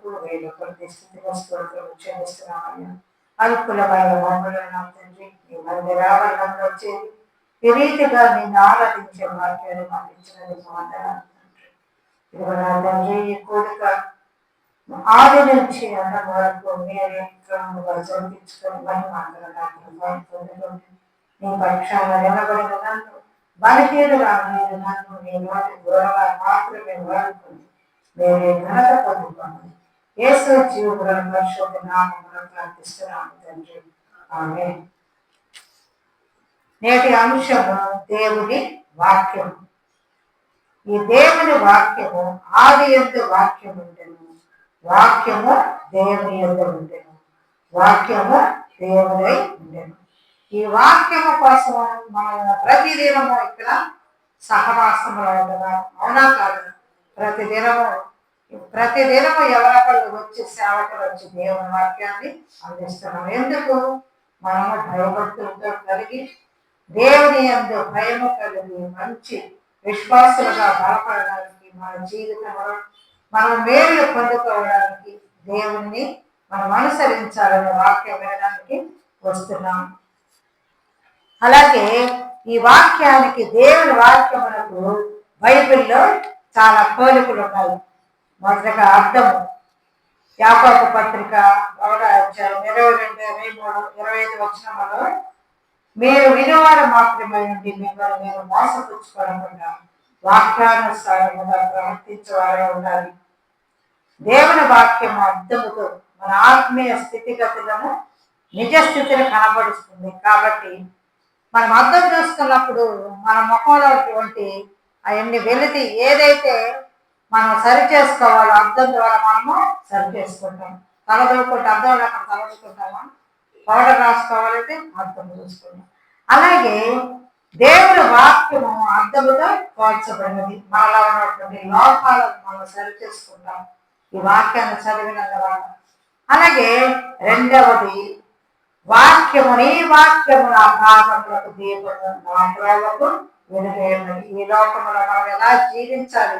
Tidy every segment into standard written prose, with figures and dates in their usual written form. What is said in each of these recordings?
కొరకు వేలు కొద్ది స్థితి వస్తువులతో చెల్లిస్తున్నామయ్యా. అల్పులమైన మమ్మల్ని నా తండ్రి నీ మందిరావరణంలో వచ్చేది ఈ రీతిగా నిన్ను ఆరాధించే వాక్యాన్ని అందించినందుకు వందనాలు తండ్రి. ఇదిగో నా తండ్రి ఈ కోరిక ఆది నుంచి అన్న వరకు మీరే క్రమంగా జరిపించుకొని మహిమాంతరం నీ పక్షాన నిలబడిన నన్ను బలహీనుగా మీరు నన్ను నీ నోటి దూరంగా మాత్రమే వాడుకొని మీరే ఘనత పొందుకోండి. యేసు జీవుల పరిశుద్ధ నామమున ప్రార్థిస్తున్నాము తండ్రి. ఆమేన్. నేటి అంశము దేవుని వాక్యము. ఈ దేవుని వాక్యము ఆది యందు వాక్యము ఉండెను, వాక్యము దేవుని యందు ఉండెను, వాక్యము దేవుడై ఉండెను. ఈ వాక్యము కోసం మనం ప్రతిదినము ఇక్కడ సహవాసంలో ఉండగా అవునా కాదు? ప్రతిదినము ఎవరొకళ్ళు వచ్చి సేవకులు వచ్చి దేవుని వాక్యాన్ని అందిస్తున్నాం. ఎందుకు? మనము భయభక్తులతో కలిగి దేవుని యందు భయము కలిగి మంచి విశ్వాసులుగా బలపడడానికి, మన జీవితంలో మనం మేలు పొందుకోవడానికి దేవుణ్ణి మనం అనుసరించాలనే వాక్యం వినడానికి వస్తున్నాం. అలాగే ఈ వాక్యానికి దేవుని వాక్యమునకు బైబిల్లో చాలా పోలికలు ఉన్నాయి. మొదటగా అర్థము. యాకోబు పత్రిక 1:22-23-25 మీరు వినివారు మాత్రమే ఉండి మిమ్మల్ని మీరు మోసపుచ్చుకోకుండా వాక్యానుసారముగా ప్రవర్తించేవారే ఉండాలి. దేవుని వాక్యము అర్థముతో మన ఆత్మీయ స్థితిగతులను నిజ స్థితిని కనబడుస్తుంది. కాబట్టి మనం అర్థం చూసుకున్నప్పుడు మన ముఖంలో అవన్నీ వెలితి ఏదైతే మనం సరి చేసుకోవాలో అర్థం ద్వారా మనము సరి చేసుకుంటాం. తలదూకుంటే అర్థం లేకుండా తలదూకుంటామా? పౌడర్ రాసుకోవాలంటే అర్థం చూసుకుంటాం. అలాగే దేవుని వాక్యము అర్థముతో పోల్చబడినది. మనలో ఉన్నటువంటి లోపాలను మనం సరి చేసుకుంటాం ఈ వాక్యాన్ని చదివినందువల్ల. అలాగే రెండవది వాక్యము. నీ వాక్యము నా పాదములకు దీపము, నా త్రోవకు వెలుగైనది. ఈ లోకంలో మనం ఎలా జీవించాలి,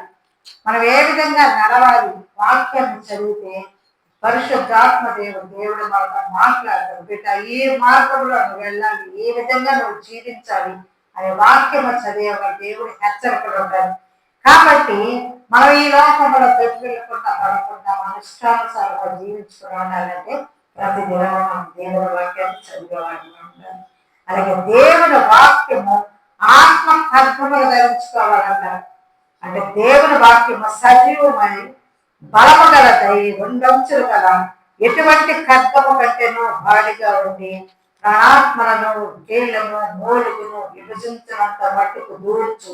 మనం ఏ విధంగా నడవాలి, వాక్యాన్ని చదివితే పరిశుద్ధాత్మ దేవుడు మనతో మాట్లాడతాడు. బిడ్డ ఈ మార్గంలో నువ్వు వెళ్ళాలి, ఏ విధంగా నువ్వు జీవించాలి అనే వాక్యము చదివే దేవుడు హెచ్చరికలు ఉంటారు. కాబట్టి మనం ఈ లోకంలో పెట్టుకెళ్ళకుండా పడకుండా మన ఇష్టానుసారంగా జీవించుకుని ఉండాలంటే ప్రతి దినం దేవుని వాక్యాన్ని చదివేవాడిని ఉండాలి. అలాగే దేవుని వాక్యము ఆత్మ ఖడ్గములు ధరించుకోవాలంటారు. అంటే దేవుని వాక్యము సజీవమై బలము గలదై 2 అంచులు గల ఎటువంటి ఖడ్గము కంటేనూ భారీగా ఉండి ప్రాణాత్మలను, కీళ్లను, మూలుగును విభజించినంత మట్టుకు దూర్చు,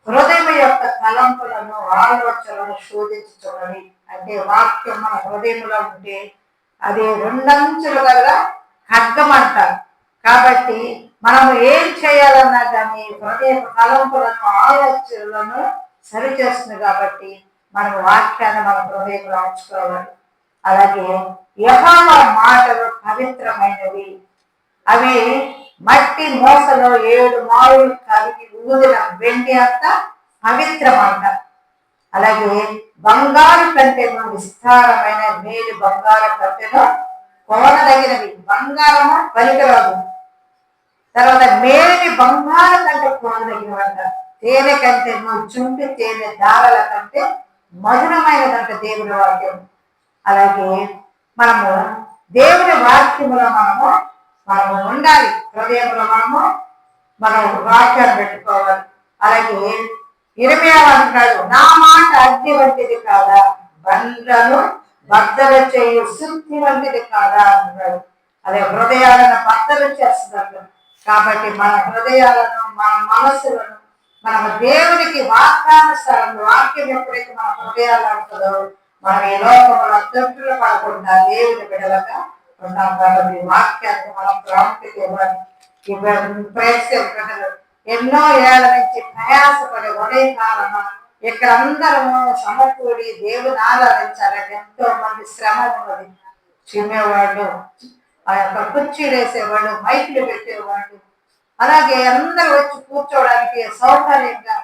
హృదయం యొక్క తలంపులను, ఆలోచనలను శోధించుచున్నది. అంటే వాక్యం మన హృదయంలో ఉంటే అది 2 అంచులు గల ఖడ్గం అంటారు. కాబట్టి మనము ఏం చేయాలన్నా కానీ హృదయ తలంపులను, ఆలోచనలను సరి చేస్తుంది. కాబట్టి మనం వాక్యాన్ని మన హృదయంలో ఉంచుకోవాలి. అలాగే యెహోవా మాటలు పవిత్రమైనవి, అవి మట్టి మోసలో 7 మారులు కలిగి ఊదిన వెండి అంత పవిత్రం అంటారు. అలాగే బంగారు కంటెను విస్తారమైన మేలు, బంగారు కంటెను కోనదగినవి. బంగారము పనికిరాదు. తర్వాత మేలిని బంగారం కంటే కోనదగినవంట. తేనె కంటేను చుంటి తేనె దారాల కంటే మధురమైనదంట దేవుని వాక్యం. అలాగే మనము దేవుని వాక్యములో మనము ఉండాలి. హృదయంలో మనం వాక్యాన్ని పెట్టుకోవాలి. అలాగే ఇర్మీయా అంటున్నాడు, నా మాట అగ్ని వంటిది కాదా, బండ్లను బద్దలు చేయు శుద్ధి వంటిది కాదా అంటున్నాడు. అదే హృదయాలను బద్దలు చేస్తున్నట్టు. కాబట్టి మన హృదయాలను, మన మనస్సులను మనం దేవునికి వాక్యానుసారం వాక్యం ఎప్పుడైతే మన హృదయాలు ఉంటుందో మనం ఈ లోకంలో తొట్టులు పడకుండా దేవుని బిడ్డలుగా ఉంటాం. కాబట్టి వాక్యానికి మనం ప్రాముఖ్యత ఇవ్వాలి. ఎన్నో ఏళ్ల నుంచి ప్రయాసపడి ఉదయకాలమ ఇక్కడ అందరము సమకూడి దేవుని ఆరాధించాలని ఎంతో మంది శ్రమ ఉన్నది. చిమ్మేవాళ్ళు, ఆ యొక్క కుర్చీలు వేసేవాళ్ళు, మైకులు పెట్టేవాళ్ళు, అలాగే అందరూ వచ్చి కూర్చోవడానికి సౌకర్యంగా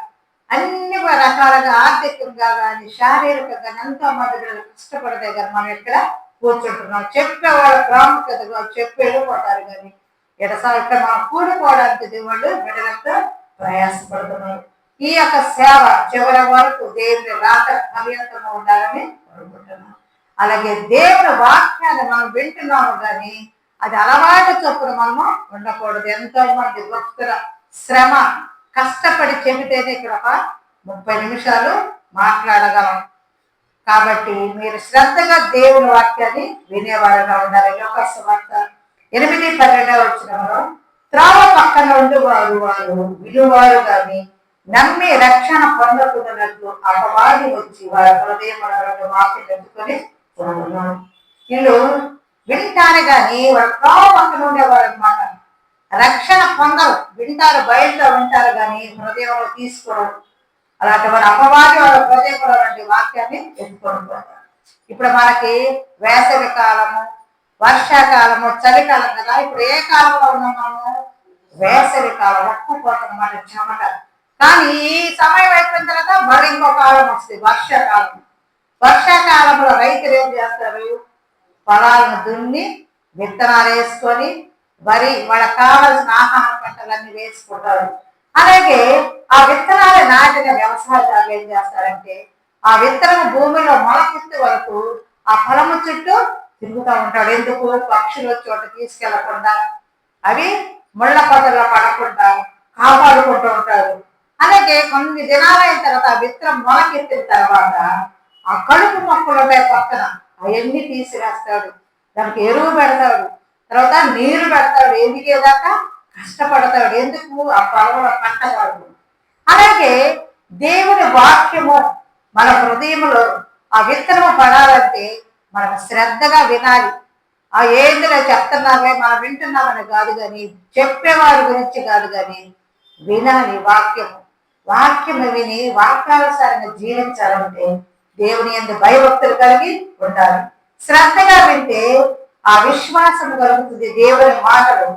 అన్ని రకాలుగా ఆర్థికంగా కానీ శారీరకంగా ఎంతో మంది కష్టపడితే కానీ మనం ఇక్కడ కూర్చుంటున్నాం. చెప్పేవాళ్ళ ప్రాముఖ్యతగా చెప్పి వెళ్ళిపోతారు కానీ ఇక్కడ మనం కూడుకోవడానికి దేవుళ్ళు బిడ్డలతో ప్రయాసపడుతున్నారు. ఈ యొక్క సేవ చివరి వరకు దేవుని రాక పర్యంతంగా ఉండాలని కోరుకుంటున్నాం. అలాగే దేవుని వాక్యాన్ని మనం వింటున్నాము కానీ అది అలవాటు చొప్పున మనము ఉండకూడదు. ఎంతో మంది భక్తుల శ్రమ కష్టపడి చెబితేనే ఇక్కడ ఒక 30 నిమిషాలు మాట్లాడగలం. కాబట్టి మీరు శ్రద్ధగా దేవుని వాక్యాన్ని వినేవారుగా ఉండాలి. లోకస్వార్త 8:12 వచ్చినప్పుడు త్రావ పక్కన ఉండువారు వారు విలువారు కానీ నమ్మి రక్షణ పొందకున్నట్లు అపవాది వచ్చి వారి హృదయములను వాక్యం ఎత్తుకొని చూడున్నాను. వీళ్ళు వింటారు కానీ వాడు త్రావ పక్కన ఉండేవారు అనమాట. రక్షణ పొందరు, వింటారు, బయటలో వింటారు కానీ హృదయంలో తీసుకోవడం. అలాంటి వాడు అపవాది వాళ్ళ హృదయంలో వంటి వాక్యాన్ని ఎత్తుకొని పోతారు. ఇప్పుడు మనకి వేసవి కాలము, వర్షాకాలము, చలికాలం కదా. ఇప్పుడు ఏ కాలంలో ఉన్నాం మనము? వేసవి కాలం. ఒప్పుకోతనమాట చెమట. కానీ ఈ సమయం అయిపోయిన తర్వాత మరి ఇంకో కాలం వస్తుంది, వర్షాకాలం. వర్షాకాలంలో రైతులు ఏం చేస్తారు? పొలాలను దున్ని విత్తనాలు వేసుకొని వరి వాళ్ళకి కావలసిన ఆహార పంటలన్నీ వేసుకుంటారు. అలాగే ఆ విత్తనాలు నాటిన వ్యవసాయదారులు ఏం చేస్తారంటే ఆ విత్తనం భూమిలో మొలకెత్తే వరకు ఆ పొలము చుట్టూ తిరుగుతూ ఉంటాడు. ఎందుకు? పక్షులు చోట తీసుకెళ్లకుండా, అవి ముళ్ళ పొదల్లో పడకుండా కాపాడుకుంటూ ఉంటారు. అలాగే కొన్ని దినాలైన తర్వాత ఆ విత్తనం మొలకెత్తిన తర్వాత ఆ కడుపు మొక్కలు ఉంటాయి పక్కన, అవన్నీ తీసివేస్తాడు. దానికి ఎరువు పెడతాడు, తర్వాత నీరు పెడతాడు, ఎదిగేదాకా కష్టపడతాడు. ఎందుకు? ఆ పొలంలో పంట కాదు. అలాగే దేవుని వాక్యము మన హృదయంలో ఆ విత్తనము పడాలంటే మనం శ్రద్ధగా వినాలి. ఆ ఏందిలో చెప్తున్నామే మనం వింటున్నామని కాదు కానీ, చెప్పేవారి గురించి కాదు కానీ వినాలి. వాక్యము విని వాక్యానుసారంగా జీవించాలంటే దేవుని యందు భయభక్తులు కలిగి ఉండాలి. శ్రద్ధగా వింటే ఆ విశ్వాసం కలుగుతుంది. దేవుని మాటలు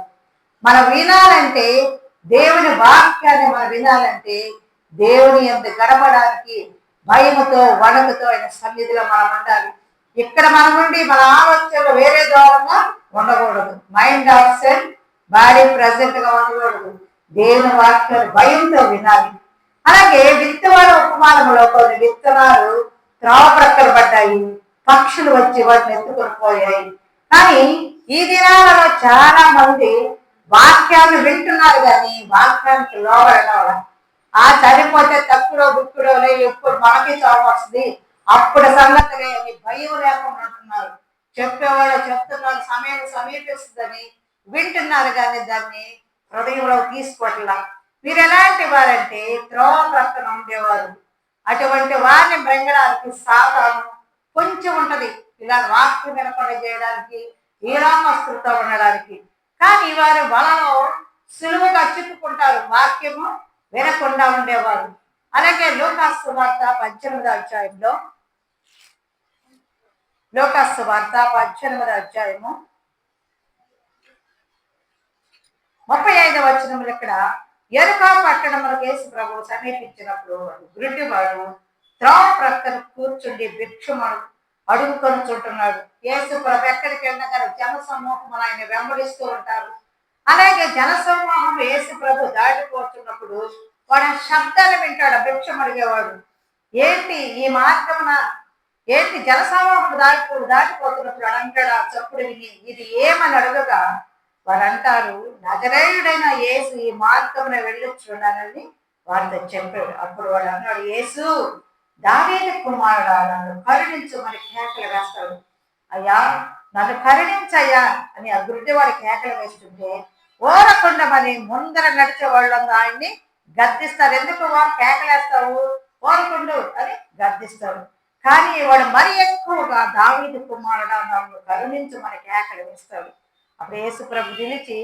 మనం వినాలంటే, దేవుని వాక్యాన్ని మనం వినాలంటే దేవుని యందు గడపడానికి భయముతో వణుకుతో ఆయన సన్నిధిలో మనం ఉండాలి. ఇక్కడ మన నుండి మన ఆలోచనలు వేరే దూరంగా ఉండకూడదు. మైండ్ ఆబ్సెంట్, బాడీ ప్రెసెంట్ గా ఉండకూడదు. దేవుని వాక్యాలు భయంతో వినాలి. అలాగే విత్తనాల ఉపమానంలో కొన్ని విత్తనాలు త్రావ ప్రక్కన పడ్డాయి, పక్షులు వచ్చి వాటిని ఎత్తుకొని పోయాయి. కానీ ఈ దినాలలో చాలా మంది వాక్యాన్ని వింటున్నారు కానీ వాక్యానికి లోబడడం. ఆ చనిపోతే తక్కువ బుక్కుడో ఎప్పుడు మనకి చావు వస్తుంది, అప్పుడు సంగతులే అని భయం లేకుండా ఉంటున్నారు. చెప్పేవాళ్ళు చెప్తున్నారు, సమయం సమీపిస్తుందని వింటున్నారు కానీ దాన్ని హృదయంలో తీసుకోవట్లా. మీరు ఎలాంటి వారంటే త్రోవ ప్రక్కన ఉండేవారు. అటువంటి వారిని బ్రంగడానికి సాతాను కొంచెం ఉంటది, ఇలా వాక్యం వినకుండా చేయడానికి, ఈ రామస్తులతో ఉండడానికి. కానీ వారు వలలో సులువుగా చిక్కుకుంటారు, వాక్యము వినకుండా ఉండేవారు. అలాగే లూకాసు వార్త 18వ అధ్యాయంలో 35వ వచనంలో ఇక్కడ ఎరుక పట్టణములకు యేసు ప్రభువు సమీపించినప్పుడు గుడ్డివాడు త్రోవ ప్రక్కన కూర్చుండి భిక్షమును అడుగుకొనుచుంటున్నాడు. యేసు ప్రభు ఎక్కడికి వెళ్ళినా కానీ జన సమూహం ఆయన వెంబడిస్తూ ఉంటారు. అలాగే జన సమూహం యేసు ప్రభు దాటిపోతున్నప్పుడు వాడు శబ్దాన్ని వింటాడు. భిక్షం అడిగేవాడు. ఏంటి ఈ మార్గమున, ఏంటి జన సమూహం దాటిపోతున్నప్పుడు అంటాడు. ఆ చప్పుడు విని ఇది ఏమని అడగగా వారు అంటారు, నజరేయుడైన యేసు ఈ మార్గమున వెళ్ళొచ్చున్నానని వారితో చెప్పాడు. అప్పుడు వాడు అన్నాడు, యేసు దావీదు కుమారుడా నన్ను కరుణించమని కేకలు వేస్తాడు. అయ్యా నన్ను కరుణించయ్యా అని ఆ గుడ్డివాడు కేకలు వేస్తుంటే ఓరకుండా మరి ముందర నడిచే వాళ్ళందరూ ఆయన్ని గద్దిస్తారు. ఎందుకు వాడు కేకలేస్తావు, ఓరకుండు అని గద్దిస్తాడు. కానీ వాడు మరి ఎక్కువగా దావీదు కుమారుడా నన్ను కరుణించమని కేకలు వేస్తాడు. అప్పుడు యేసు ప్రభు పిలిచి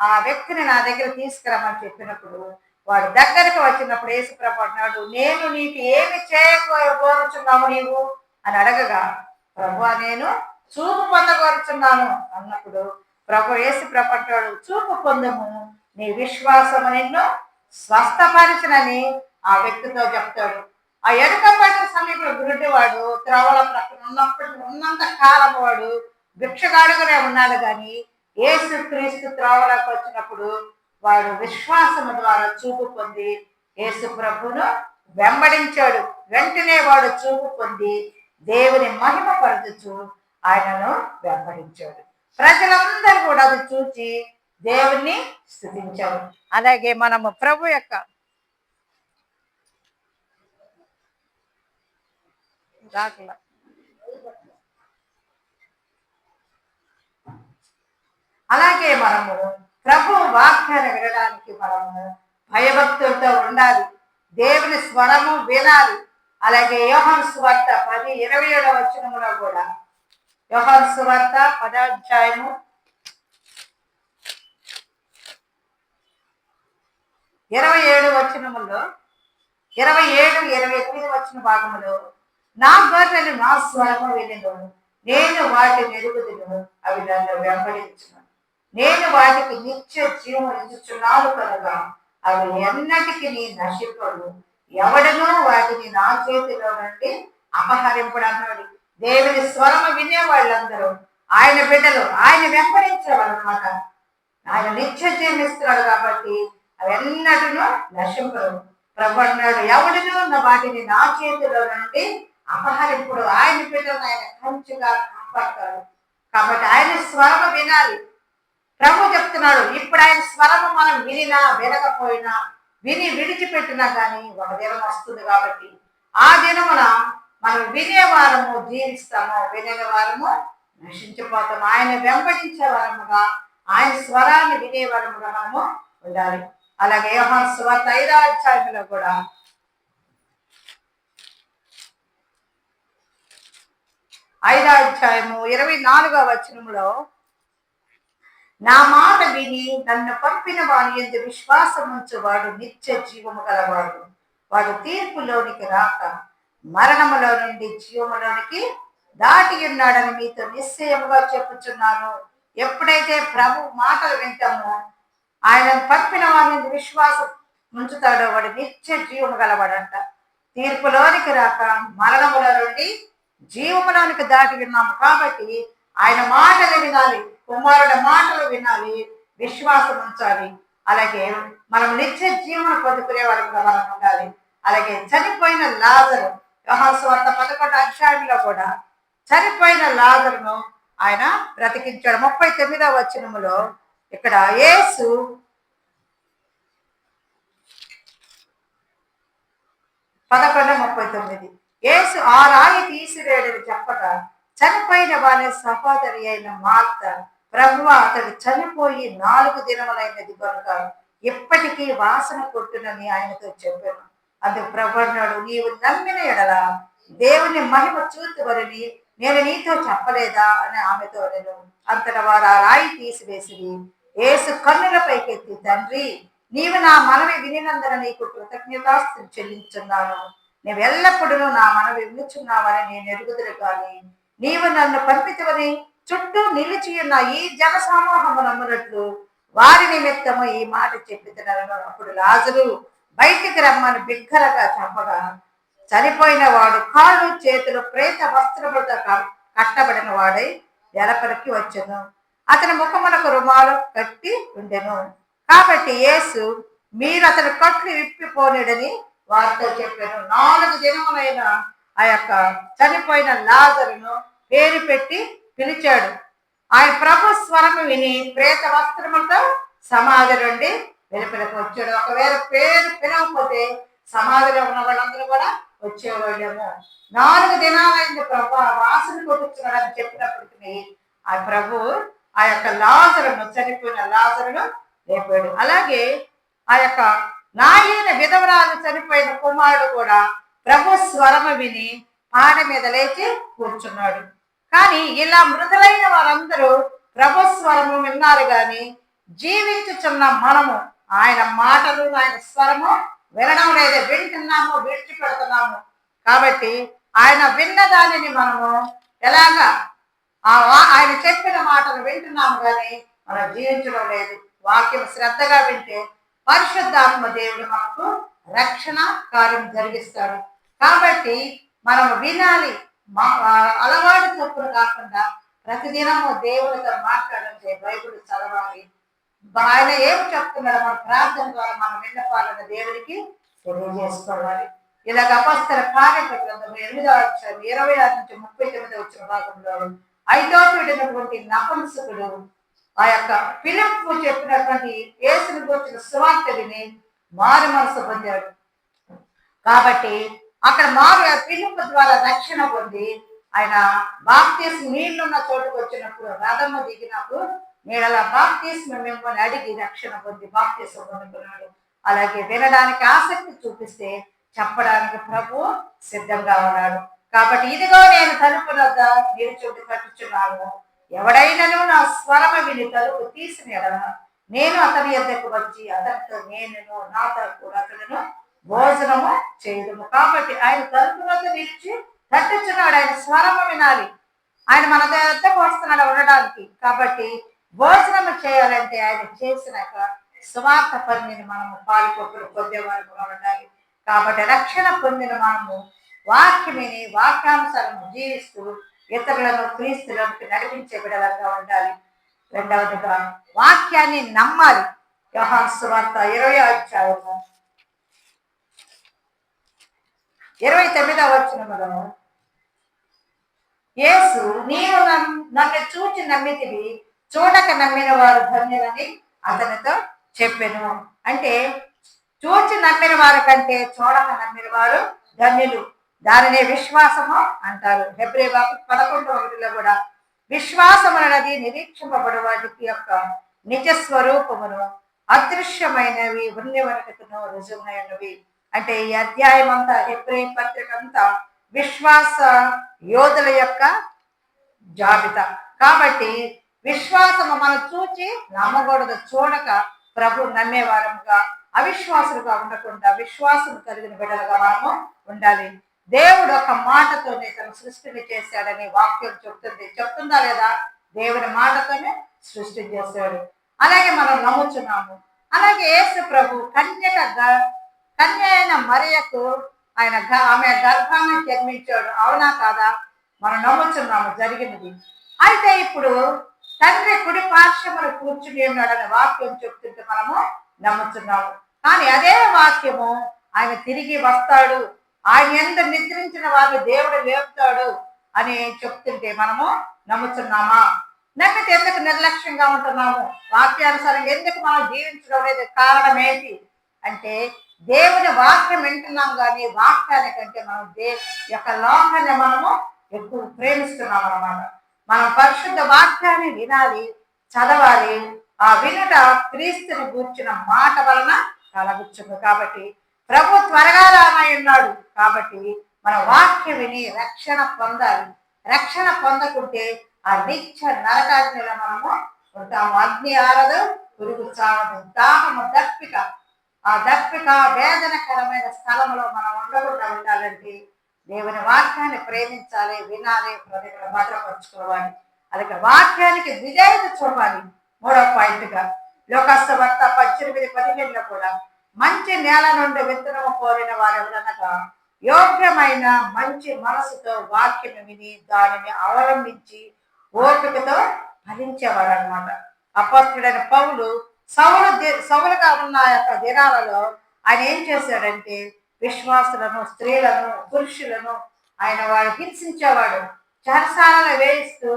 ఆ వ్యక్తిని నా దగ్గర తీసుకురమని చెప్పినప్పుడు వాడు దగ్గరకు వచ్చినప్పుడు యేసు ప్రభు అన్నాడు, నేను నీకు ఏమి కోరుచున్నావు నీవు అని అడగగా, ప్రభు నేను చూపు పొందగోరుచున్నాను అన్నప్పుడు ప్రభు యేసు ప్రభు అంటాడు, చూపు పొందము, నీ విశ్వాసము నిన్ను స్వస్థపరిచినని ఆ వ్యక్తితో చెప్తాడు. ఆ ఎడకపడిన సమయంలో గురుడివాడు త్రోవల ప్రక్కన ఉన్నంత కాలం వాడు భిక్షగాడుగానే ఉన్నాడు. కానీ యేసు క్రీస్తు త్రోవలకు వచ్చినప్పుడు వాడు విశ్వాసము ద్వారా చూపు పొంది యేసు ప్రభును వెంబడించాడు. వెంటనే వాడు చూపు పొంది దేవుని మహిమ పరచుచు ఆయనను వెంబడించాడు. ప్రజలందరూ కూడా అది చూచి దేవుణ్ణి స్తుతించారు. అలాగే మనము ప్రభు యొక్క అలాగే మనము ప్రభు వాక్యాన్ని వినడానికి మనము భయభక్తులతో ఉండాలి. దేవుని స్వరము వినాలి. అలాగే యోహాను సువార్త 10:27 వచనములో కూడా, యోహాను సువార్త 10వ అధ్యాయము 27 వచనములో 27-28 వచ్చిన భాగములో, నా గొర్రెలు నా స్వరము వినెను, నేను వాటిని ఎరుగుదును, అవి నన్ను వెంబడించును, నేను వాటికి నిత్య జీవం ఇచ్చుచున్నాను కనుక అవి ఎన్నటికి నశింపడు, ఎవడనూ వాటిని నా చేతిలో నుండి అపహరింపడు అన్నాడు. దేవుని స్వరము వినే వాళ్ళందరూ ఆయన బిడ్డలు, ఆయన వెంబడించేవారు అన్నమాట. ఆయన నిత్య జీవిస్తున్నాడు కాబట్టి అవి ఎన్నటినూ నశింపడు. ప్రభు అన్నాడు, ఎవడనూ వాటిని నా చేతిలో నుండి అపహరింపుడు. ఆయన బిడ్డలు ఆయన కంచుగా కాపాడతాడు. కాబట్టి ఆయన స్వరము వినాలి. ప్రభు చెప్తున్నాడు, ఇప్పుడు ఆయన స్వరము మనం వినినా వినకపోయినా, విని విడిచిపెట్టినా కానీ ఒక దినం వస్తుంది. కాబట్టి ఆ దినమున మనం వినేవారము జీవిస్తాము, వినే వారము నశించిపోతాము. ఆయన వెంబడించే వారముగా, ఆయన స్వరాన్ని వినేవారముగా మనము ఉండాలి. అలాగే యోహాను సువార్త 5వ అధ్యాయంలో కూడా 5వ అధ్యాయము 24వ వచనంలో, నా మాట విని నన్ను పంపిన వాని యందు విశ్వాసం ఉంచువాడు నిత్య జీవము గలవాడు, వాడు తీర్పులోనికి రాక మరణములో నుండి జీవములోనికి దాటి ఉన్నాడని మీతో నిశ్చయముగా చెప్పుచున్నాను. ఎప్పుడైతే ప్రభు మాటలు వింటామో, ఆయన పంపిన వాని విశ్వాసం ఉంచుతాడో వాడు నిత్య జీవము గలవాడంట. తీర్పులోనికి రాక మరణములో నుండి జీవములోనికి దాటి విన్నాము. కాబట్టి ఆయన మాటలు వినాలి, కుమారుడి మాటలు వినాలి, విశ్వాసం ఉంచాలి. అలాగే మనం నిత్య జీవనం పొందుకునే వారంగా మనం ఉండాలి. అలాగే చనిపోయిన లాజరు, యోహాను సువార్త 11వ అధ్యాయంలో కూడా చనిపోయిన లాజరును ఆయన బ్రతికించాడు. 39వ వచనములో ఇక్కడ యేసు 11:39 యేసు ఆ రాయి తీసివేయడని చెప్పక చనిపోయిన వాని సహోదరి అయిన మార్త, ప్రభువా అతడు చనిపోయి 4 దినములైనది కనుక ఇప్పటికీ వాసన కొట్టునని ఆయనతో చెప్పాను. అందుకు ప్రభు అన్నాడు, నీవు నమ్మిన ఎడల దేవుని మహిమ చూతువరని నేను నీతో చెప్పలేదా అని ఆమెతో నేను. అంతటా వారు ఆ రాయి తీసివేసి యేసు కన్నుల పైకెత్తి, తండ్రి నీవు నా మనవి వినినందున నీకు కృతజ్ఞతాస్తుతి చెల్లించున్నాను. నీవు ఎల్లప్పుడూ నా మనవి వినుచున్నావని నేను ఎరుగుదును. కానీ నీవు నన్ను పంపితవని చుట్టూ నిలిచి ఉన్న ఈ జన సమూహము నమ్మునట్లు వారి నిమిత్తము ఈ మాట చెప్పితున్నారు. అప్పుడు లాజరు బయటికి రమ్మని బిగ్గరగా చెప్పగా చనిపోయిన వాడు కాళ్ళు చేతులు ప్రేత వస్త్రములతో కట్టబడిన వాడై వెలపలికి వచ్చెను. అతని ముఖమునకు రుమాలు కట్టి ఉండెను. కాబట్టి యేసు, మీరు అతని కట్లు విప్పిపోనిడని వారితో చెప్పాను. 4 దినములైన ఆ యొక్క చనిపోయిన లాజరును పేరు పెట్టి పిలిచాడు. ఆయన ప్రభు స్వరము విని ప్రేత వస్త్రములతో సమాధి నుండి వెలుపలికి వచ్చాడు. ఒకవేళ పేరు పిలవకపోతే సమాధిలో ఉన్న వాళ్ళందరూ కూడా వచ్చేవాళ్ళేమో. 4 దినాలైంది ప్రభు వాసన కొట్టుకున్నాడని చెప్పినప్పటికీ ఆ ప్రభు ఆ యొక్క లాజరును, చనిపోయిన లాజరును లేపాడు. అలాగే ఆ యొక్క నాయన విధవరాలు చనిపోయిన కుమారుడు కూడా ప్రభు స్వరము విని పాడ మీద లేచి కూర్చున్నాడు. కానీ ఇలా మృదులైన వారందరూ ప్రభు స్వరము విన్నారు. కానీ జీవించుచున్న మనము ఆయన మాటలు, ఆయన స్వరము వినడం లేదు. వింటున్నాము, విడిచిపెడుతున్నాము. కాబట్టి ఆయన విన్న దానిని మనము ఎలాగా ఆయన చెప్పిన మాటలు వింటున్నాము, కానీ మనం జీవించడం లేదు. వాక్యం శ్రద్ధగా వింటే పరిశుద్ధాత్మ దేవుడు మనకు రక్షణ కార్యం జరిగిస్తాడు. కాబట్టి మనం వినాలి, అలవాటు తప్పులు కాకుండా ప్రతిదినము దేవుడితో మాట్లాడంటే బైబిల్ చదవాలి. ఆయన ఏం చెప్తున్నాడు మన ప్రార్థన ద్వారా మనం విన్నపాలను దేవుడికి తెలియజేసుకోవాలి. ఇలాగ అపొస్తలుల కార్యముల గ్రంథం 8వ అధ్యాయం 26 నుంచి 39 వచ్చిన భాగంలో ఐదోపీడైనటువంటి నపుంసకుడు ఆ యొక్క ఫిలిప్పు చెప్పినటువంటి యేసుని గురించిన సువార్త విని మారు మనసు పొందాడు. కాబట్టి అక్కడ ఫిలిప్పు ద్వారా రక్షణ పొంది ఆయన బాప్తిస్మం నీళ్లున్న చోటుకు వచ్చినప్పుడు రథము దిగినప్పుడు నీడల బాప్తిస్మం మిమ్మల్ని అడిగి రక్షణ పొంది బాప్తిస్మం పొందుకున్నాడు. అలాగే వినడానికి ఆసక్తి చూపిస్తే చెప్పడానికి ప్రభు సిద్ధంగా ఉన్నాడు. కాబట్టి ఇదిగో నేను తలుపు వద్ద నిలుచుండి తట్టుచున్నాను, ఎవడైనను నా స్వరమ విని తలుపు తీసిన ఎడల నేను అతని యొద్దకు వచ్చి అతనితో నేను నాతో కూడా అతను భోజనము చేయడము. కాబట్టి ఆయన తలుపు వద్ద నిలిచి తట్టుచున్నాడు. ఆయన స్వరము వినాలి. ఆయన మన వద్దకు వస్తున్నాడు ఉండడానికి. కాబట్టి భోజనము చేయాలంటే ఆయన చేసిన సువార్త పనిని మనము పాలుకొప్పులు పొందేవారుగా ఉండాలి. కాబట్టి రక్షణ పొందిన మనము వాక్యమిని వాక్యానుసారం జీవిస్తూ ఇతరులను క్రీస్తులకు నడిపించే బిడ్డలుగా ఉండాలి. రెండవదిగా వాక్యాన్ని నమ్మాలి. యోహాను సువార్త 20వ అధ్యాయము 29వ వచనములో యేసు నీవు నన్ను చూచి నమ్మితివి, చూడక నమ్మిన వారు ధన్యులని అతనితో చెప్పెను. అంటే చూచి నమ్మిన వారి కంటే చూడక నమ్మిన వారు ధన్యులు. దానినే విశ్వాసము అంటారు. హెబ్రీ 11:1 కూడా విశ్వాసము అనేది నిరీక్షింపబడి వాటికి యొక్క నిజ స్వరూపమును అదృశ్యమైనవి ఉన్నవనకను రుజువునైనవి. అంటే ఈ అధ్యాయం అంతా హెబ్రీ పత్రిక అంతా విశ్వాస యోధుల యొక్క జాబితా. కాబట్టి విశ్వాసము మనం చూచి నమ్మకూడదు, చూడక ప్రభు నమ్మేవారముగా అవిశ్వాసులుగా ఉండకుండా విశ్వాసం కలిగిన బిడ్డలుగా మనము ఉండాలి. దేవుడు ఒక మాటతోనే తన సృష్టిని చేశాడని వాక్యం చెప్తుందా లేదా? దేవుని మాటతోనే సృష్టి చేశాడు. అలాగే మనం నమ్ముచున్నాము. అలాగే యేసు ప్రభు కన్య అయిన మరియకు ఆమె గర్భాన్ని జన్మించాడు. అవునా కాదా? మనం నమ్ముచున్నాము, జరిగినది. అయితే ఇప్పుడు తండ్రి కుడి పార్శ్వమున కూర్చుని ఉన్నాడనే వాక్యం చెప్తుంటే మనము నమ్ముతున్నాము. కానీ అదే వాక్యము ఆయన తిరిగి వస్తాడు, ఆయన ఎంత నిద్రించిన వారిని దేవుడు లేపుతాడు అని చెప్తుంటే మనము నమ్ముతున్నామా? నమ్మితే ఎందుకు నిర్లక్ష్యంగా ఉంటున్నాము? వాక్యానుసారం ఎందుకు మనం జీవించడం లేదు? కారణం ఏంటి అంటే దేవుని వాక్యం వింటున్నాం, కానీ వాక్యానికంటే మనం యొక్క లోకాన్ని మనము ఎక్కువ ప్రేమిస్తున్నాం అన్నమాట. మనం పరిశుద్ధ వాక్యాన్ని వినాలి, చదవాలి. ఆ వినుట క్రీస్తుని కూర్చున్న మాట వలన కలగొచ్చును. కాబట్టి ప్రభు త్వరగా రామై ఉన్నాడు. కాబట్టి మన వాక్యం విని రక్షణ పొందాలి. రక్షణ పొందకుంటే ఆ నిత్య నరకాగ్నిలో మనము ఉంటాము. అగ్ని ఆరదు, పురుగు చావదు. దాహము దప్పిక, ఆ దప్పిక వేదనకరమైన స్థలంలో మనం ఉండకుండా ఉండాలంటే దేవుని వాక్యాన్ని ప్రేమించాలి, వినాలి, ప్రజలను భద్రపరుచుకోవాలి. అలాగే వాక్యానికి విధేయత చూపాలి. 3వ పాయింట్గా లోకాసు వార్త 18:15 కూడా మంచి నేల నుండి విత్తనము కోరిన వారు ఎవరనగా యోగ్యమైన మంచి మనసుతో వాక్యం విని దానిని అవలంబించి ఓపికతో ఫలించేవాడు అనమాట. అపొస్తలుడైన పౌలు సౌలుగా ఉన్న యొక్క దినాలలో ఆయన ఏం చేశాడంటే విశ్వాసులను, స్త్రీలను, పురుషులను ఆయన వాడు హింసించేవాడు. చెరసాలలో వేయిస్తూ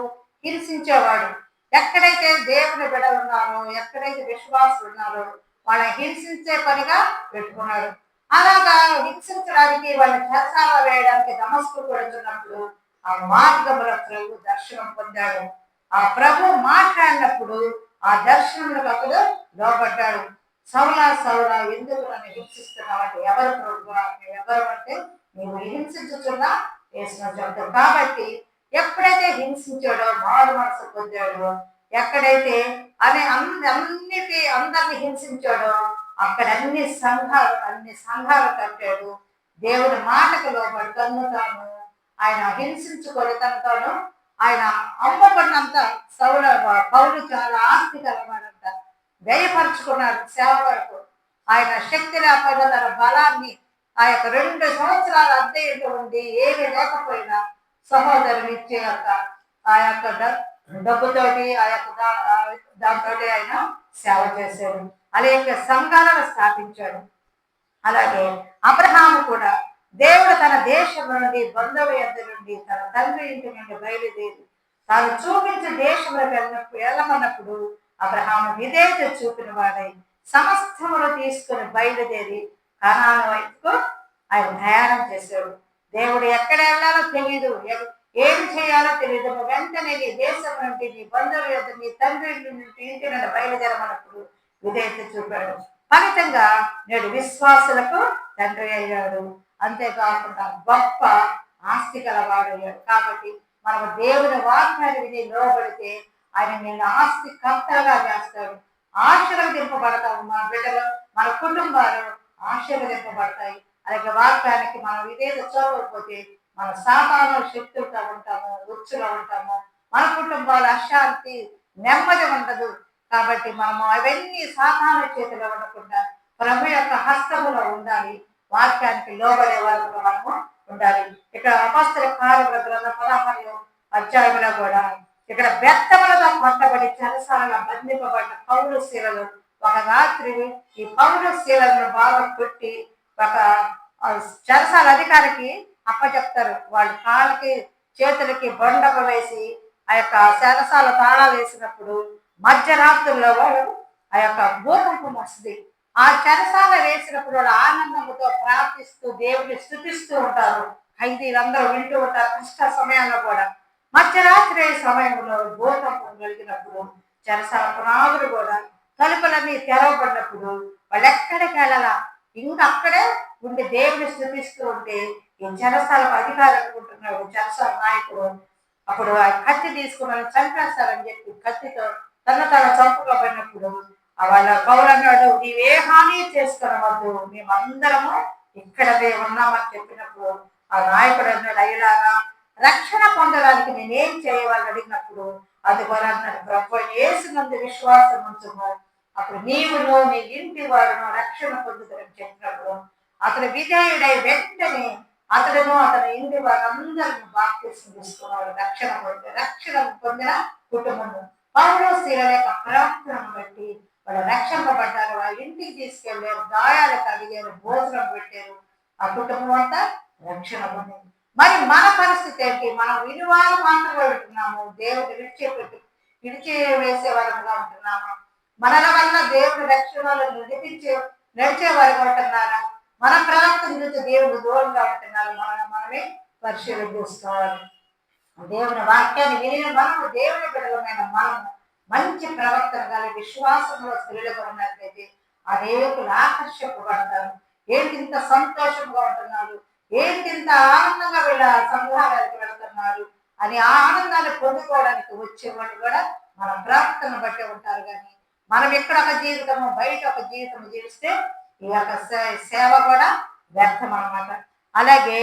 హింసించేవాడు. ఎక్కడైతే దేవుని బిడ్డలు ఉన్నారో, ఎక్కడైతే విశ్వాసులు ఉన్నారో వాళ్ళని హింసించే పనిగా పెట్టుకున్నాడు. అలాగా హింసించడానికి వాళ్ళని చెరసాల వేయడానికి దమస్కు వెళుతున్నప్పుడు ఆ మార్గముల ప్రభు దర్శనం పొందాడు. ఆ ప్రభు మాట్లాడినప్పుడు ఆ దర్శనంలో అతడు లోపడ్డాడు. సౌలా సౌలా ఎందుకు నన్ను హింసిస్తున్నావు అంటే, ఎవరు ప్రభు ఎవరు అంటే నీవు హింసించుతున్నా వేసిన చెప్తాడు. కాబట్టి ఎప్పుడైతే హింసించాడో మారు మనసు పొందాడో, ఎక్కడైతే అందరిని హింసించాడో అక్కడ అన్ని సంఘాలు కట్టాడు. దేవుని మాటకు లోబడి తను తాను ఆయన హింసించుకొని తనతోను ఆయన అమ్మబడినంత పౌలు చాలా ఆస్తి కలవాడంట, వ్యయపరుచుకున్నాడు సేవ వరకు. ఆయన శక్తి లేకపోయినా తన బలాన్ని ఆ యొక్క 2 సంవత్సరాల అద్దె ఇంట్లో ఉండి ఏమీ లేకపోయినా సహోదరుని ఇచ్చే ఆ యొక్క డబ్బుతోటి ఆ యొక్క దాంతో ఆయన సేవ చేశాడు. అలాగే సంఘాలను స్థాపించాడు. అలాగే అబ్రహాము కూడా దేవుడు తన దేశం నుండి బంధువు యొద్ద నుండి తన తండ్రి ఇంటి నుండి బయలుదేరి తాను చూపించిన దేశంలోకి వెళ్ళమన్నప్పుడు అబ్రహాము విధేయత చూపిన వాడై సమస్తమును తీసుకుని బయలుదేరి కనాను వైపుకు ఆయన ప్రయాణం చేశాడు. దేవుడు ఎక్కడ వెళ్ళాలో తెలియదు, ఏం చేయాలో తెలియదు. వెంటనే నీ దేశం నుండి నీ బంధువుల యొద్ద నీ తండ్రి నుండి ఇంటి నుండి బయలుదేరమన్నప్పుడు విధేయత చూపాడు. ఫలితంగా నేడు విశ్వాసులకు తండ్రి అయ్యాడు. అంతేకాకుండా గొప్ప ఆస్తి కలవాడయ్యాడు. కాబట్టి మనము దేవుని వాక్యాన్ని విని లోబడితే ఆయన నిన్ను ఆస్తి కర్తగా చేస్తాడు. ఆశీర్వదింపబడతాము. మన బిడ్డలు, మన కుటుంబాలు ఆశీర్వదింపబడతాయి. అలాగే వాక్యానికి మనం విధేయత చూడకపోతే మన సాతాను శక్తులతో ఉంటాము, ఉచ్చులో ఉంటాము. మన కుటుంబాలు అశాంతి, నెమ్మది ఉండదు. కాబట్టి మనము అవన్నీ సాతాను చేతిలో ఉండకుండా ప్రభు యొక్క హస్తములో ఉండాలి. వాక్యానికి లోబడే వరకు మనము ఉండాలి. ఇక్కడ అపొస్తలుల కార్యముల గ్రంథం 16వ అధ్యాయంలో కూడా ఇక్కడ బెత్తములతో కొట్టబడి చెరసాలలో బంధింపబడిన పౌలు శీలలు ఒక రాత్రి ఈ పౌలు శీలను బాగా కొట్టి ఒక చెరసాల అధికారికి అప్పచెప్తారు. వాళ్ళు కాళ్ళకి చేతులకి బండప వేసి ఆ యొక్క చెరసాల తాళాలు వేసినప్పుడు మధ్యరాత్రుల్లో వాళ్ళు ఆ యొక్క భూకంపం వస్తుంది. ఆ చెరసాల వేసినప్పుడు వాళ్ళు ఆనందంతో ప్రార్థిస్తూ దేవుని స్తుతిస్తూ ఉంటారు. ఖైదీలందరూ వింటూ ఉంటారు. కష్ట సమయాల్లో కూడా మధ్యరాత్రి సమయంలో భూకంపం కలిగినప్పుడు చెరసాల పునాదులు కూడా తలుపులన్నీ తెరవబడినప్పుడు వాళ్ళు ఎక్కడికి వెళ్ళాలా, ఇంకా అక్కడే ఉండి దేవుని స్థుతిస్తూ ఉంటే ఈ చెరసాలకు అధికారం అనుకుంటున్నాడు చెరసాల నాయకుడు. అప్పుడు ఆ కత్తి తీసుకుని చంపేస్తారని చెప్పి కత్తితో తన చంపుకోబడినప్పుడు వాళ్ళ పౌరన్నాడు, నీవే హాని చేసుకునవద్దు, మేమందరము ఇక్కడనే ఉన్నామని చెప్పినప్పుడు ఆ నాయకుడు అన్నాడు, అయ్యలారా రక్షణ పొందడానికి నేనేం చేయవాలని అడిగినప్పుడు అది కూడా అన్నాడు, ప్రభు యేసునందు విశ్వాసం ఉంచుము, అప్పుడు నీవును నీ ఇంటి వారును రక్షణ పొందుతారని చెప్పినప్పుడు అతను విధేయుడై వెంటనే అతడును అతని ఇంటి వారందరూ బాప్తిస్మం తీసుకున్నారు. రక్షణ పొందిన కుటుంబం పౌలు శీల యొక్క ప్రవర్తనను బట్టి వాళ్ళు రక్షింపబడ్డారు. వాళ్ళ ఇంటికి తీసుకెళ్లారు, గాయాలు కడిగారు, భోజనం పెట్టారు. ఆ కుటుంబం అంతా రక్షణ పొందింది. మరి మన పరిస్థితి ఏంటి? మనం వినివారు మాత్రమే ఉంటున్నాము, దేవుడు విడిచి వేసే వారుగా ఉంటున్నాము. మనల వల్ల దేవుడు రక్షణలో నడిచే వారుగా ఉంటున్నారా? మన ప్రవర్తన గురించి దేవుడు దూరంగా ఉంటున్నారు. మనమే పరిశీలన చేసుకోవాలి. దేవుని వాక్యాన్ని విని మనము దేవుని బిడ్డలమైన మనము మంచి ప్రవర్తన కలిగి విశ్వాసంలో స్త్రీలుగా ఉన్నట్లయితే అనేకులు ఆకర్షింపబడతారు. ఏంటి ఇంత సంతోషంగా ఉంటున్నారు, ఏంటి ఇంత ఆనందంగా వీళ్ళ సంగ్రహాలకు వెళ్తున్నారు అని ఆ ఆనందాన్ని పొందుకోవడానికి వచ్చేవాళ్ళు కూడా మన ప్రవర్తన బట్టి ఉంటారు. కానీ మనం ఇక్కడ ఒక జీవితము బయట ఒక జీవితం జీవిస్తే ఈ యొక్క సేవ కూడా వ్యర్థం అన్నమాట. అలాగే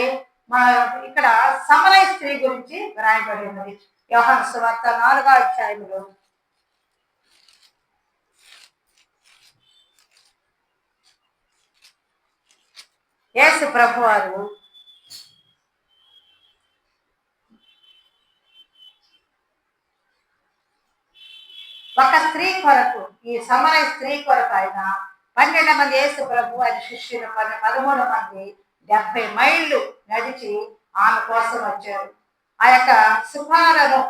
ఇక్కడ సమరయ స్త్రీ గురించి రాయబడి ఉన్నది యోహాను సువార్త 4వ అధ్యాయంలో. యేసు ప్రభు వారు ఒక స్త్రీ కొరకు, ఈ సమరయ స్త్రీ కొరకు ఆయన 12 మంది యేసు ప్రభు ఆయన శిష్యులు 13 మంది 70 మైళ్ళు నడిచి ఆమె కోసం వచ్చారు. ఆ యొక్క సుఖాలను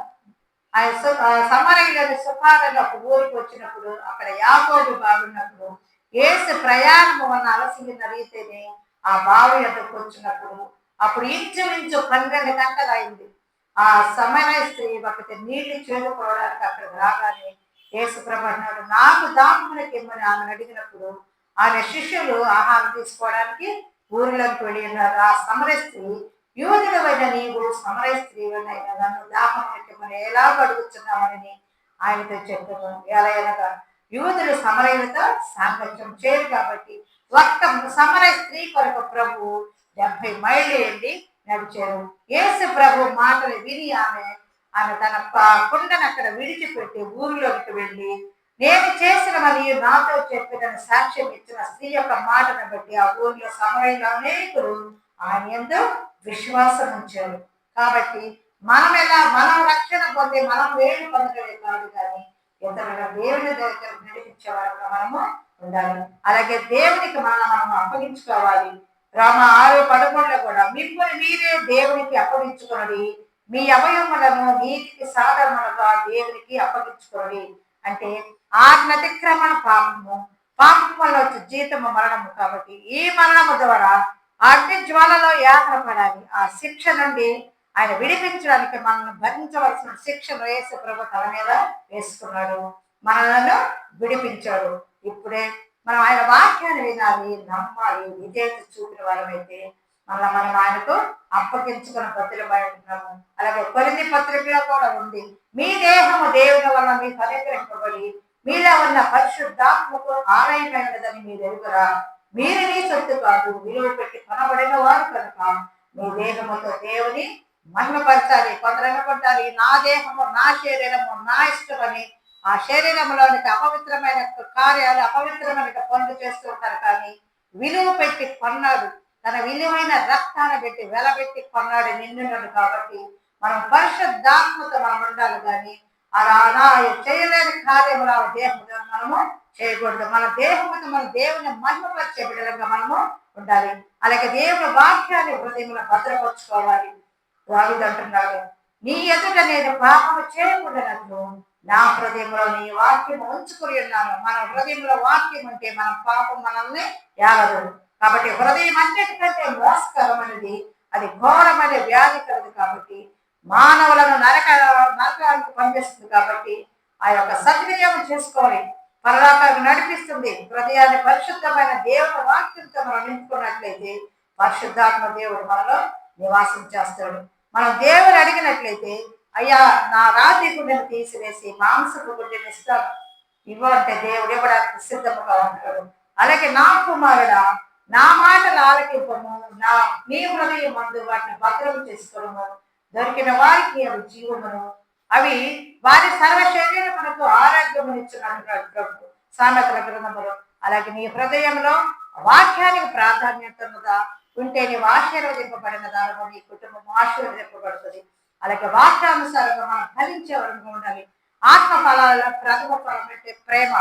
సమరయులని సుఖాలను ఒక ఊరికి వచ్చినప్పుడు అక్కడ యాకోబు బాగున్నప్పుడు యేసు ప్రయాణం వల్ల అలసిగిన రీతిని ఆ బావి ఎదుకు వచ్చినప్పుడు అప్పుడు ఇంచుమించు 12 గంటలు అయింది. ఆ సమరయ స్త్రీ ఒకటి నీళ్లు చేరుకోవడానికి అక్కడికి రాగానే యేసు ప్రభు అన్నాడు, నాకు దాహమునకి ఇమ్మని ఆమెను అడిగినప్పుడు ఆయన శిష్యులు ఆహారం తీసుకోవడానికి ఊరిలోకి వెళ్ళి ఉన్నారు. ఆ సమరయ స్త్రీ, యూదుడవైన నీవు సమరయ స్త్రీవైనా నన్ను దాహమునకి ఇమ్మని ఎలాగ అడుగుతున్నామని ఆయనతో చెప్పాను. ఎలా అనగా యూదులు సమరయులతో సాంగత్యం చేయరు కాబట్టి ఒక్క సమరయ స్త్రీ కొరకు ప్రభు 70 మైళ్ళు వెళ్ళి నడిచారు. యేసు ప్రభు మాటలు విని ఆమె తన కుండను అక్కడ విడిచిపెట్టి ఊరిలోకి వెళ్ళి నేను చేసిన మరియు నాతో చెప్పిన సాక్ష్యం ఇచ్చిన స్త్రీ యొక్క మాటను బట్టి ఆ ఊరిలో సమయంలో అనేకులు ఆయన యందు విశ్వాసం ఉంచారు. కాబట్టి మనం రక్షణ పొంది మనం వేలు పొందడమే కాదు, కానీ ఇతరుల దేవుని దగ్గర నడిపించే వారుగా మనము ఉండాలి. అలాగే దేవునికి మనం అప్పగించుకోవాలి. రామ 6:11 కూడా మిమ్మల్ని మీరే దేవునికి అప్పగించుకోండి, మీ అవయవములను నీతికి సాధనములుగా దేవునికి అప్పగించుకోండి. అంటే అతిక్రమణ పాపము, పాపం వల్ల వచ్చే జీతము మరణము. కాబట్టి ఈ మరణము ద్వారా అగ్ని జ్వాలలో యాతన పడాలి. ఆ శిక్ష నుండి ఆయన విడిపించడానికి మనల్ని భరించవలసిన శిక్షను యేసు ప్రభు తల మీద వేసుకున్నాడు, మనలను విడిపించాడు. ఇప్పుడే మనం ఆయన వాక్యాన్ని వినాలి, నమ్మాలి. విధేయత చూపిన వారమైతే మనం ఆయనకు అప్పగించుకున్న బతులమై ఉంటున్నాము. అలాగే కొరింథీ పత్రికలో కూడా ఉంది, మీ దేహము దేవుని వల్ల మీకు అనుగ్రహింపబడి మీలో ఉన్న పరిశుద్ధాత్మకు ఆలయమైనదని మీరు ఎరుగురా. మీరు మీ సొత్తు కాదు, విలువ పెట్టి కొనబడిన వారు కనుక మీ దేహముతో దేవుని మహిమపరచాలి. కొందరు అనుకుంటారు, నా దేహము, నా శరీరము, నా ఇష్టమని ఆ శరీరంలోనికి అపవిత్రమైన కార్యాలు, అపవిత్రమైన పనులు చేస్తూ ఉంటారు. కానీ విలువ పెట్టి కొన్నాడు, తన విలువైన రక్తాన్ని పెట్టి వెలబెట్టి కొన్నాడు నిన్నున్నాడు. కాబట్టి మనం పరిశుద్ధాత్మతో మనం ఉండాలి, కానీ అలా చేయలేని కార్యములు ఆ దేహంతో మనము చేయకూడదు. మన దేహంతో మన దేవుని మహిమపరిచే విధంగా మనము ఉండాలి. అలాగే దేవుని వాక్యాన్ని హృదయంలో భద్రపరుచుకోవాలి. దావీదు అంటున్నాడు, నీ ఎదుట నేను పాపము చేయకూడనట్లు నా హృదయంలో నీ వాక్యం ఉంచుకుని ఉన్నాను. మన హృదయంలో వాక్యం ఉంటే మన పాపం మనల్ని ఏలదు. కాబట్టి హృదయం అన్నిటికంటే మోసకరమైనది, అది ఘోరమైన వ్యాధి కలదు. కాబట్టి మానవులను నరకానికి పంపిస్తుంది. కాబట్టి ఆ యొక్క సద్వినియోగం చేసుకోవాలి. పరలోకానికి నడిపిస్తుంది. హృదయాన్ని పరిశుద్ధమైన దేవుని వాక్యంతో మనం నింపుకున్నట్లయితే పరిశుద్ధాత్మ దేవుడు మనలో నివాసం చేస్తాడు. మనం దేవుడు అడిగినట్లయితే, అయ్యా నా రాతి గుండెను తీసివేసి మాంసపు గుండెను ఇస్తాను ఇవ్వంటే దేవుడు ఇవ్వడానికి సిద్ధముగా ఉంటాడు. అలాగే నా కుమారుడా, నా మాటలు ఆలకింపము, నీ హృదయం మందు వాటిని భద్రం చేసుకోవడము, దొరికిన వారికి అవి జీవమును, అవి వారి సర్వ శరీరమునకు ఆరోగ్యము ఇచ్చినట్టున్నాడు ప్రభు సామెతల గ్రంథములో. అలాగే నీ హృదయంలో వాక్యానికి ప్రాధాన్యత ఉన్నదా ఉంటే నీవు ఆశీర్వదింపబడిన దానిలో నీ కుటుంబం ఆశీర్వదింపబడుతుంది. అలాగే వాక్యానుసారంగా మనం ఫలించే వరకు ఉండాలి. ఆత్మ ఫలాలలో ప్రథమ ఫలం అంటే ప్రేమ.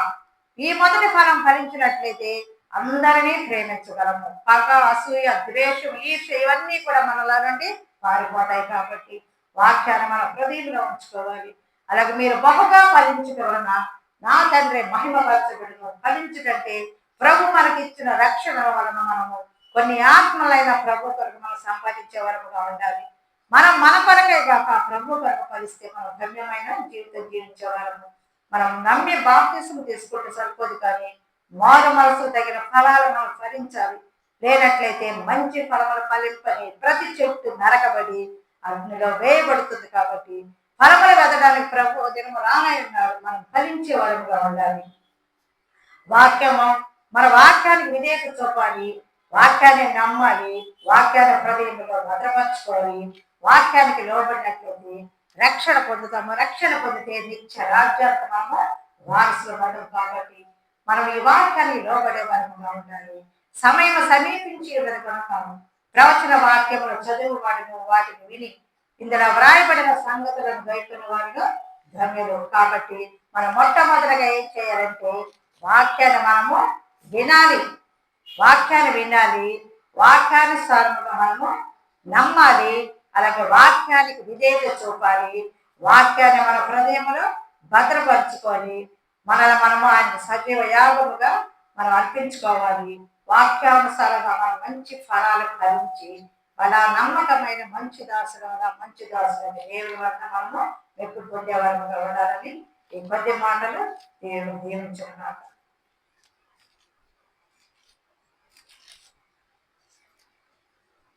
ఈ మొదటి ఫలం ఫలించినట్లయితే అందరినీ ప్రేమించగలము. పగ, అసూయ, ద్వేషం, ఈర్ష ఇవన్నీ కూడా మనలో నుండి పారిపోతాయి. కాబట్టి వాక్యాన్ని మన హృదయంలో ఉంచుకోవాలి. అలాగే మీరు బహుగా ఫలించగలన నా తండ్రి మహిమపరచబడును. ఫలించుకంటే ప్రభు మనకి ఇచ్చిన రక్షణ వలన మనము కొన్ని ఆత్మలైన ప్రభు కొరకు మనం సంపాదించే వరకుగా ఉండాలి. మనం మన కొరకే కాక ప్రభు కొరకు ఫలిస్తే మనం గమ్యమైన జీవితం జీవించే వరము. మనం నమ్మి బాప్తిస్మం తీసుకుంటే సరిపోదు, కానీ మారు మనసు తగిన ఫలాలు మనం ఫలించాలి. లేనట్లయితే మంచి ఫలములు ఫలింపని ప్రతి చెట్టు నరకబడి అగ్నిలో వేయబడుతుంది. కాబట్టి ఫలములు వెదడానికి ప్రభు దినము రానయ్యున్నాడు. మనం ఫలించే వారుగా ఉండాలి. వాక్యము, మన వాక్యానికి విధేయత చూపాలి, వాక్యాన్ని నమ్మాలి, వాక్యాన్ని హృదయంలో భద్రపరచుకోవాలి. వాక్యానికి లోబడినట్లయితే రక్షణ పొందుతాము. రక్షణ పొందితే నిత్య రాజ్యానికి మనము వారసులు పడము. కాబట్టి మనం ఈ వాక్యాన్ని లోబడే వరకుగా ఉండాలి. సమయం సమీపించి కనుక ప్రవచన వాక్యములు చదువు వాటిని విని ఇందులో వ్రాయబడిన సంగతులను గైతున్న వారిని ధన్యులు. కాబట్టి మనం మొట్టమొదటిగా ఏం చేయాలంటే వాక్యాన్ని మనము వినాలి. వాక్యాన్ని వినాలి, వాక్యానుసారముగా మనము నమ్మాలి. అలాగే వాక్యానికి విధేయత చూపాలి. వాక్యాన్ని మన హృదయంలో భద్రపరచుకొని మనము ఆయన సజీవ యాగముగా మనం అర్పించుకోవాలి. వాక్యానుసారంగా మనం మంచి ఫలాలు ఫలించి అలా నమ్మకమైన మంచి దాసులు దేవుడి వద్ద మనము ఎప్పుడు పొందేవారుగా ఉండాలని ఈ కొద్ది మాటలు దేవుడు దీవించుకున్నారు.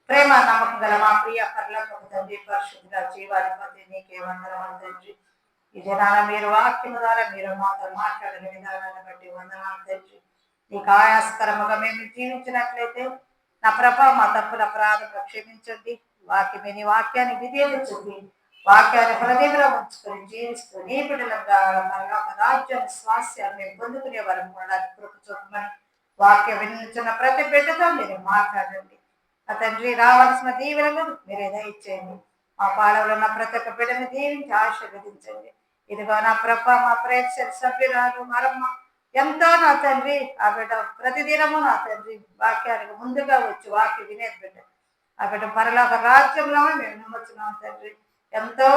ప్రేమ నమ్మకం గల మా ప్రియ పరలోకపు తండ్రి, పరిశుద్ధ జీవాధిపతి నీకే వందనాలు తండ్రి. ఈ దినాన మీరు వాక్యం ద్వారా మీరు మాతో మాట్లాడిన విధానాన్ని బట్టి వందనాలు తండ్రి. నీకు ఆయాస్కరముగా మేము జీవించినట్లయితే నా ప్రభ మా తప్పుల అపరాధం క్షమించండి. నీ వాక్యాన్ని విధేయత చూపి వాక్యాన్ని హృదయంలో ఉంచుకొని జీవిస్తూ నీ బిడ్డలుగా ఒక రాజ్యాన్ని స్వాస్యాన్ని మేము పొందుకునే వరకు కూడా కృప చూపమని వాక్యం వినిచున్న ప్రతి బిడ్డతో మీరు మాట్లాడండి. ఆ తండ్రి రావాల్సిన దీవెనలు మీరే దయచేయండి. మా పాడవలో ఉన్న ప్రతి ఒక్క బిడ్డని దీవించి ఆశీర్వదించండి. ఇదిగో నా ప్రభ మా ప్రేక్షక సభ్యురాలు మరమ్మ ఎంతో నా తండ్రి ఆ బిడ్డ ప్రతిదినము నా తండ్రి వాక్యానికి ముందుగా వచ్చి వాక్య వినేది బిడ్డ ఆ బిడ్డ పరలోక రాజ్యంలో మేము నమ్ముతున్నాం తండ్రి. ఎంతో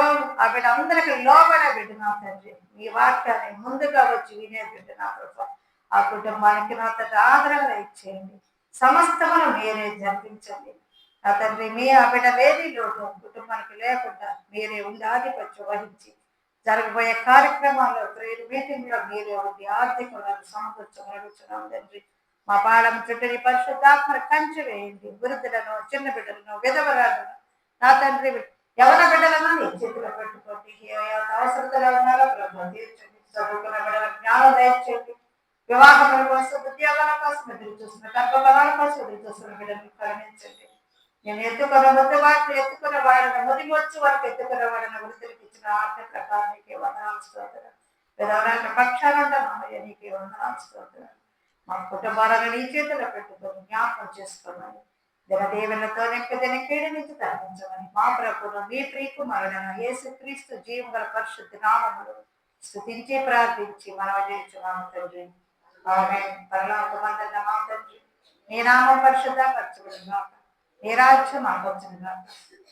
ఆ బిడ్డ అందరికి లోబడే బిడ్డ నా తండ్రి. ఈ వాక్యాన్ని ముందుగా వచ్చి వినే బిడ్డ నా ప్రభ ఆ కుటుంబానికి నా తండ్రి ఆదరణ ఇచ్చేయండి. సమస్తమును మీరే జరిపించండి నా తండ్రి. మీ ఆ బిడ్డ లేని లోటు కుటుంబానికి లేకుండా మీరే ఉండి ఆధిపత్యం వహించి జరగబోయే కార్యక్రమాల్లో ప్రేరు మీటింగ్ లో మీరే ఉండి ఆర్థికంగా సమకూర్చగలుగుతున్నాం తండ్రి. మా పాడం చుట్టూ పరిశుద్ధాత్మ కంచి వేయండి. వృద్ధులను చిన్న బిడ్డలను విధవరాలను నా తండ్రి ఎవర బిడ్డలను నీ చేతిలో పెట్టుకోండి. అవసరతలో ఉన్నారో ప్రభు తీర్చండి. చదువుకున్న బిడ్డల జ్ఞానం దయచేయండి. వివాహముల కోసం ఉద్యోగాల కోసం ఎదురు చూస్తున్న గర్భఫలాల కోసం ఎదురు చూస్తున్న బిడ్డలను కరుణించండి. నేను ఎత్తుకున్న ముద్దువాటిని ఎత్తుకున్న వాడిని ముదిగొచ్చి వారికి ఎత్తుకున్న వాడిని వృద్ధులకు ఇచ్చిన ఆజ్ఞ ప్రకారం నీకే వందనాలు స్తోత్రం. విధవరాల పక్షానంట నామయ్య నీకే వందనాలు స్తోత్రం. మా కుటుంబాలను నీ చేతిలో పెట్టుకొని జ్ఞాపకం చేసుకోమని దినదేవులతో నింపిదని కీడు నుంచి తరలించమని మా ప్రభువును మీ ప్రియకుమారుడైన యేసుక్రీస్తు జీవగల పరిశుద్ధ నామములు స్తుతించి ప్రార్థించి మనవి చేస్తున్నాము తండ్రి. ఆమేన్. పరలోకమందున్న మా తండ్రి నీ నామం పరిశుద్ధపరచబడును. నీ రాజ్యం ఆగొచ్చునుగా.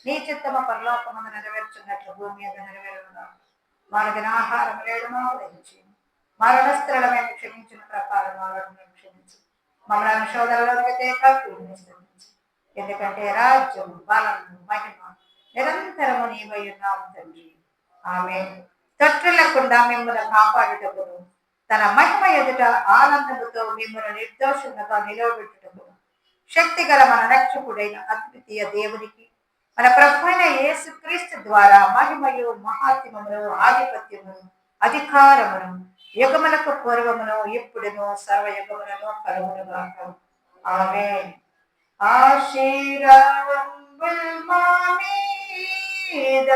నీ చిత్తము పరలోకమందు నెరవేర్చున్నట్లు భూమి మీద నెరవేరును. మనకి ఆహారం లేడు మాకు దయచేయండి. మరణస్థుల మేము క్షమించిన ప్రకారం వాళ్ళను క్షమించు. మమ్మల్ని శోధనలోకి తేక ఎందుకంటే రాజ్యం బలము మహిమ నిరంతరము నీవై ఉన్నాము తండ్రి. ఆమేన్. తొట్టులకుండా మిమ్మల్ని కాపాడుటకును తన మహిమ ఎదుట ఆనందముతో మిమ్మల్ని నిర్దోషంగా నిలవబెట్టుటకును శక్తి గల మన రక్షకుడైన అద్వితీయ దేవునికి మన ప్రభువైన యేసుక్రీస్తు ద్వారా మహిమయు మహాత్మ్యమును ఆధిపత్యమును అధికారమును యుగములకు పూర్వమును ఇప్పుడును సర్వయుగములను కలుగునుగాక. ఆమేన్. ఆశీర్వాదములు మా మీద